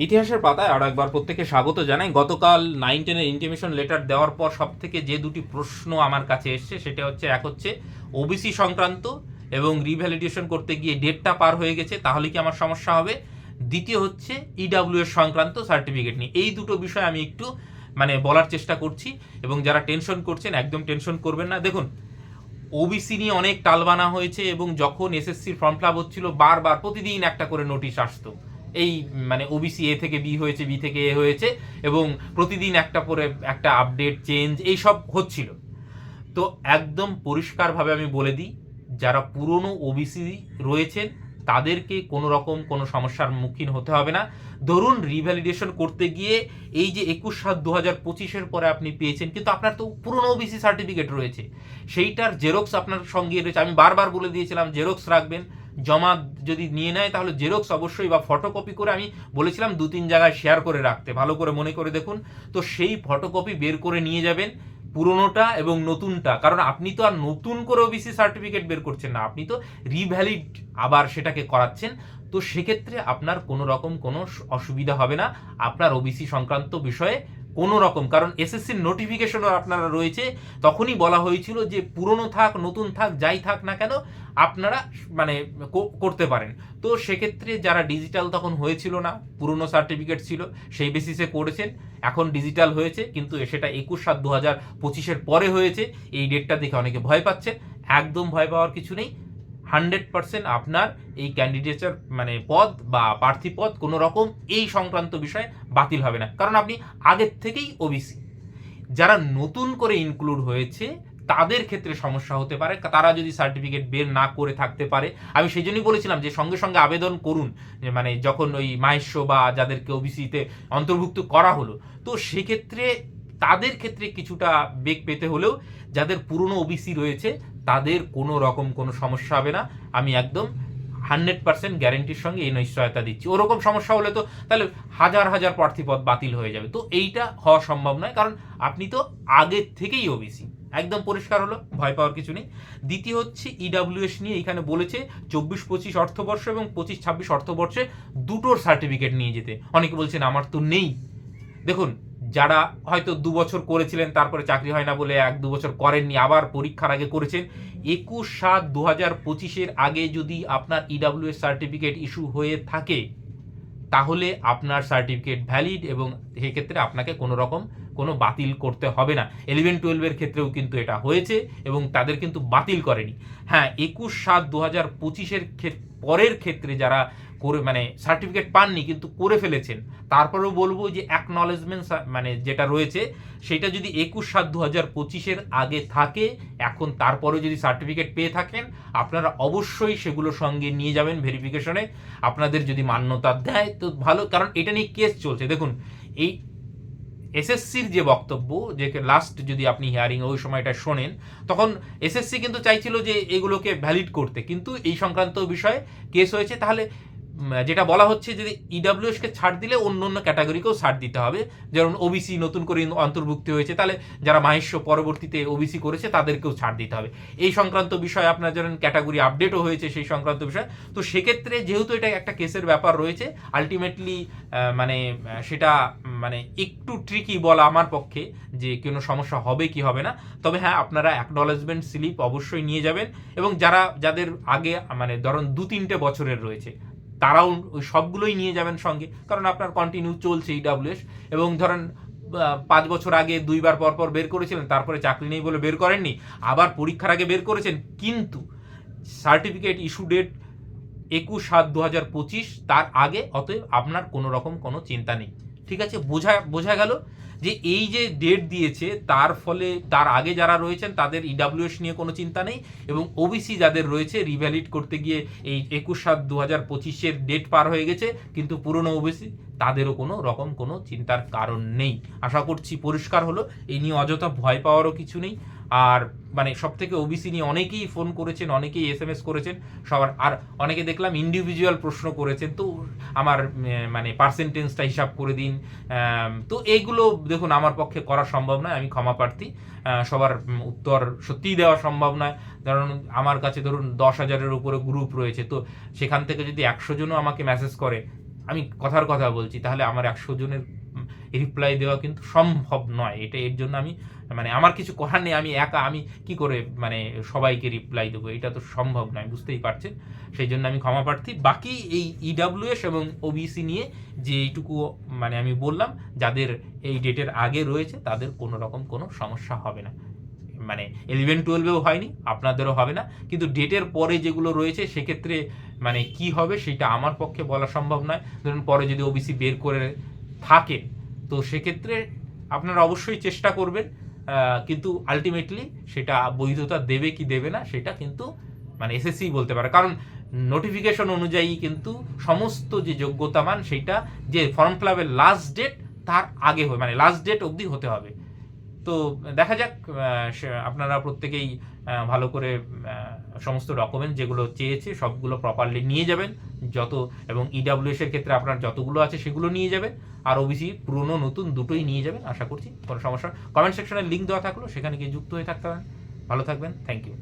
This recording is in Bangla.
ইতিহাসের পাতায় আরো একবার প্রত্যেককে স্বাগত জানাই। গতকাল 9-10-এর ইন্টিমেশন লেটার দেওয়ার পর সব থেকে যে দুটি প্রশ্ন আমার কাছে এসছে সেটা হচ্ছে, এক হচ্ছে ওবিসি সংক্রান্ত এবং রিভ্যালিডেশন করতে গিয়ে ডেটটা পার হয়ে গেছে, তাহলে কি আমার সমস্যা হবে। দ্বিতীয় হচ্ছে ইডাব্লিউএস সংক্রান্ত সার্টিফিকেট নিয়ে। এই দুটো বিষয় আমি একটু বলার চেষ্টা করছি, এবং যারা টেনশন করছেন একদম টেনশন করবেন না। দেখুন, ওবিসি নিয়ে অনেক টালবানা হয়েছে, এবং যখন এসএসসির ফর্ম ফিল আপ হচ্ছিল বারবার প্রতিদিন একটা করে নোটিশ আসতো, এই ওবিসি এ থেকে বি হয়েছে, বি থেকে এ হয়েছে, এবং প্রতিদিন একটা করে একটা আপডেট চেঞ্জ এইসব হচ্ছিল। তো একদম পরিষ্কারভাবে আমি বলে দিই, যারা পুরনো ওবিসি রয়েছেন তাদেরকে কোনো রকম কোনো সমস্যার মুখীন হতে হবে না। ধরুন রিভ্যালিডেশন করতে গিয়ে এই যে 21/7/2025 পরে আপনি পেয়েছেন, কিন্তু আপনার তো পুরনো ওবিসি সার্টিফিকেট রয়েছে, সেইটার জেরক্স আপনার সঙ্গে রয়েছে। আমি বারবার বলে দিয়েছিলাম জেরক্স রাখবেন, জমা যদি নিয়ে নেয় তাহলে জেরক্স অবশ্যই, বা ফটোকপি করে আমি বলেছিলাম 2-3 জায়গায় শেয়ার করে রাখতে, ভালো করে মনে করে দেখুন। তো সেই ফটোকপি বের করে নিয়ে যাবেন, পুরোনোটা এবং নতুনটা, কারণ আপনি তো আর নতুন করে ওবিসি সার্টিফিকেট বের করছেন না, আপনি তো রিভ্যালিড আবার সেটাকে করাচ্ছেন। তো সেক্ষেত্রে আপনার কোনো রকম কোনো অসুবিধা হবে না আপনার ওবিসি সংক্রান্ত বিষয়ে কোনো রকম, কারণ এসএসসির নোটিফিকেশনও আপনারা রয়েছে, তখনই বলা হয়েছিল যে পুরনো থাক নতুন থাক যাই থাক না কেন আপনারা মানে করতে পারেন। তো সেক্ষেত্রে যারা ডিজিটাল তখন হয়েছিল না, পুরনো সার্টিফিকেট ছিল, সেই বেসিসে করেছেন, এখন ডিজিটাল হয়েছে, কিন্তু সেটা 21/7/2025 পরে হয়েছে। এই ডেটটা দেখে অনেকে ভয় পাচ্ছে, একদম ভয় পাওয়ার কিছু নেই। 100% আপনার এই ক্যান্ডিডেটের পদ বা প্রার্থী পদ কোনো রকম এই সংক্রান্ত বিষয়ে বাতিল হবে না, কারণ আপনি আগের থেকেই ওবিসি। যারা নতুন করে ইনক্লুড হয়েছে তাদের ক্ষেত্রে সমস্যা হতে পারে, তারা যদি সার্টিফিকেট বের না করে থাকতে পারে। আমি সেই জন্যই বলেছিলাম যে সঙ্গে সঙ্গে আবেদন করুন, যে যখন ওই মাহেশ্ব বা যাদেরকে ওবিসিতে অন্তর্ভুক্ত করা হলো, তো সেক্ষেত্রে তাদের ক্ষেত্রে কিছুটা বেগ পেতে হলেও যাদের পুরনো ওবিসি রয়েছে তাদের কোনো রকম কোনো সমস্যা হবে না। আমি একদম 100% গ্যারেন্টির সঙ্গে এই নিশ্চয়তা দিচ্ছি। ওরকম সমস্যা হলে তো তাহলে হাজার হাজার প্রার্থীপদ বাতিল হয়ে যাবে, তো এইটা হওয়া সম্ভব নয়, কারণ আপনি তো আগের থেকেই ওবিসি। একদম পরিষ্কার হলো, ভয় পাওয়ার কিছু নেই। দ্বিতীয় হচ্ছে ইডাব্লিউএস নিয়ে এখানে বলেছে 24-25 অর্থবর্ষ এবং 25-26 অর্থবর্ষে দুটোর সার্টিফিকেট নিয়ে যেতে। অনেকে বলছেন আমার তো নেই। দেখুন, যারা হয়তো 2 বছর করেছিলেন তারপরে চাকরি হয় না বলে 1-2 বছর করেননি, আবার পরীক্ষার আগে করেছেন, 21/7/2025 আগে যদি আপনার ইডাব্লিউএস সার্টিফিকেট ইস্যু হয়ে থাকে তাহলে আপনার সার্টিফিকেট ভ্যালিড, এবং সেক্ষেত্রে আপনাকে কোনো রকম কোনো বাতিল করতে হবে না। 11-12 ক্ষেত্রেও কিন্তু এটা হয়েছে এবং তাদের কিন্তু বাতিল করেনি। হ্যাঁ, 21/7/2025 পরের ক্ষেত্রে যারা করে সার্টিফিকেট পাননি কিন্তু করে ফেলেছেন, তারপরেও বলবো যে অ্যাকনলেজমেন্ট যেটা রয়েছে সেটা যদি 21/7/2025 আগে থাকে, এখন তারপরেও যদি সার্টিফিকেট পেয়ে থাকেন আপনারা অবশ্যই সেগুলো সঙ্গে নিয়ে যাবেন ভেরিফিকেশনে। আপনাদের যদি মান্যতা দেয় তো ভালো, কারণ এটা নিয়ে কেস চলছে। দেখুন, এই এসএসসির যে বক্তব্য, যে লাস্ট যদি আপনি হিয়ারিং ওই সময়টা শোনেন, তখন এসএসসি কিন্তু চাইছিল যে এগুলোকে ভ্যালিড করতে, কিন্তু এই সংক্রান্ত বিষয়ে কেস হয়েছে। তাহলে যেটা বলা হচ্ছে যে ইডাব্লিউএসকে ছাড় দিলে অন্য অন্য ক্যাটাগরিকেও ছাড় দিতে হবে, যেমন ওবিসি নতুন করে অন্তর্ভুক্তি হয়েছে, তাহলে যারা মাহেশ্ব পরবর্তীতে ওবিসি করেছে তাদেরকেও ছাড় দিতে হবে। এই সংক্রান্ত বিষয়ে আপনার যেমন ক্যাটাগরি আপডেটও হয়েছে সেই সংক্রান্ত বিষয়। তো সেক্ষেত্রে যেহেতু এটা একটা কেসের ব্যাপার রয়েছে, আলটিমেটলি সেটা একটু ট্রিকি বলা আমার পক্ষে যে কোনো সমস্যা হবে কি হবে না। তবে হ্যাঁ, আপনারা অ্যাকনলেজমেন্ট স্লিপ অবশ্যই নিয়ে যাবেন, এবং যাদের আগে ধরুন 2-3টে বছরের রয়েছে তারাও ওই সবগুলোই নিয়ে যাবেন সঙ্গে, কারণ আপনার কন্টিনিউ চলছে ইডাব্লিউএস। এবং ধরেন 5 বছর আগে 2বার পর বের করেছিলেন, তারপরে চাকরি নেই বলে বের করেননি, আবার পরীক্ষার আগে বের করেছেন, কিন্তু সার্টিফিকেট ইস্যু ডেট 21/7/2025 তার আগে, অতএব আপনার কোনো রকম কোনো চিন্তা নেই। ঠিক আছে, বোঝা গেল যে এই যে ডেট দিয়েছে তার ফলে তার আগে যারা রয়েছেন তাদের ইডাব্লিউএস নিয়ে কোনো চিন্তা নেই, এবং ওবিসি যাদের রয়েছে রিভ্যালিড করতে গিয়ে এই 21/7/2025 ডেট পার হয়ে গেছে কিন্তু পুরনো ওবিসি, তাদেরও কোনো রকম কোনো চিন্তার কারণ নেই। আশা করছি পরিষ্কার হলো, এই নিয়ে অযথা ভয় পাওয়ারও কিছু নেই। আর সব থেকে ওবিসি নিয়ে অনেকেই ফোন করেছেন, অনেকেই এসএমএস করেছেন সবার, আর অনেকে দেখলাম ইন্ডিভিজুয়াল প্রশ্ন করেছেন, তো আমার পার্সেন্টেজটা হিসাব করে দিন। তো এইগুলো দেখুন আমার পক্ষে করা সম্ভব নয়, আমি ক্ষমা প্রার্থী। সবার উত্তর সত্যিই দেওয়া সম্ভব নয়। কারণ আমার কাছে ধরুন 10,000-এর উপরে গ্রুপ রয়েছে, তো সেখান থেকে যদি 100 জনও আমাকে মেসেজ করে আমি কথার কথা বলছি, তাহলে আমার 100 জনের রিপ্লাই দেওয়া কিন্তু সম্ভব নয়। এর জন্য আমি মানে আমার কিছু করার নেই, আমি একা আমি কি করে মানে সবাইকে রিপ্লাই দেবো, এটা তো সম্ভব নয়, বুঝতেই পারছেন। সেই জন্য আমি ক্ষমা প্রার্থী। বাকি এই ইডাব্লিউএস এবং ওবিসি নিয়ে যে এইটুকু মানে আমি বললাম, যাদের এই ডেটের আগে রয়েছে তাদের কোনো রকম কোনো সমস্যা হবে না, মানে 11-12-এও হয়নি, আপনাদেরও হবে না। কিন্তু ডেটের পরে যেগুলো রয়েছে সেক্ষেত্রে মানে কি হবে সেটা আমার পক্ষে বলা সম্ভব নয়। ধরুন পরে যদি ওবিসি বের করে থাকেন তো সেক্ষেত্রে আপনারা অবশ্যই চেষ্টা করবেন, কিন্তু আলটিমেটলি সেটা বৈধতা দেবে কি দেবে না সেটা কিন্তু মানে এসএসসি বলতে পারে, কারণ নোটিফিকেশন অনুযায়ী কিন্তু সমস্ত যে যোগ্যতা মান সেইটা যে ফর্ম ফিল আপের লাস্ট ডেট তার আগে মানে লাস্ট ডেট অবধি হতে হবে। তো দেখা যাক, আপনারা প্রত্যেকেই ভালো করে সমস্ত ডকুমেন্ট যেগুলো চেয়েছে সবগুলো প্রপারলি নিয়ে যাবেন, এবং ইডাব্লিউএস এর ক্ষেত্রে আপনার যতগুলো আছে সেগুলো নিয়ে যাবেন, আর ওবিসি পুরনো নতুন দুটোই নিয়ে যাবেন। আশা করছি কোনো সমস্যা, কমেন্ট সেকশনে লিঙ্ক দেওয়া থাকলো, সেখানে গিয়ে যুক্ত হয়ে থাকতে পারেন। ভালো থাকবেন, থ্যাংক ইউ।